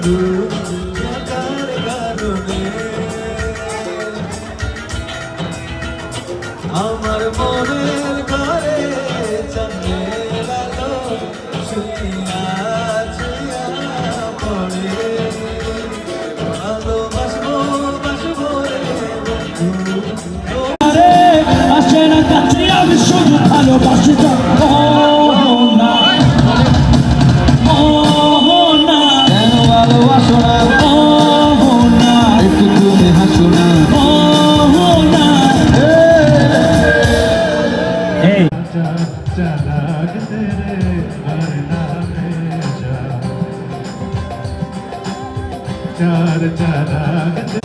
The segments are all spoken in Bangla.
বন্ধু থাকার কারণে আমার মনের ঘরে চাঁদের আলো শুইয়া পড়ে ভালোবাসবো বাসবো রে বন্ধু আসে না কাছে আমি শুধু ভালোবাসি चार चाराग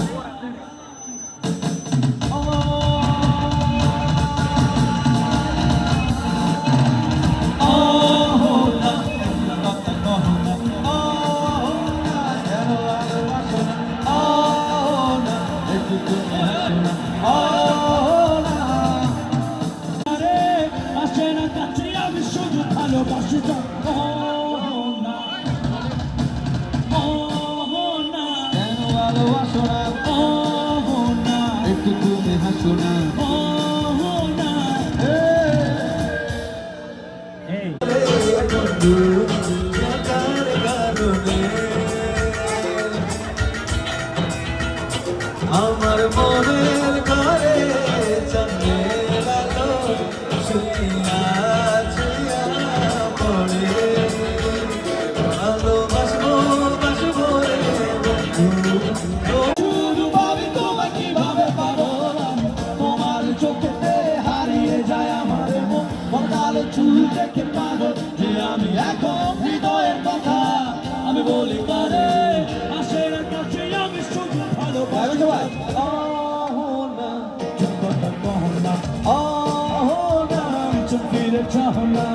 আমার মনের ঘরে চাঁদের আলো শুইয়া পড়ে ভালোবাসবো বাসবো রে বন্ধু শুধু ভাবি তোমায় কিভাবে পাবো তোমার চোখেতে হারিয়ে যায় আমার মন বদলে চুল দেখে পাগল যে আমি এখন হৃদয়ের কথা আমি বলি কারে আসে না কাছে আমি শুধু ভালোবাসি চুপ ফিরে চাহ না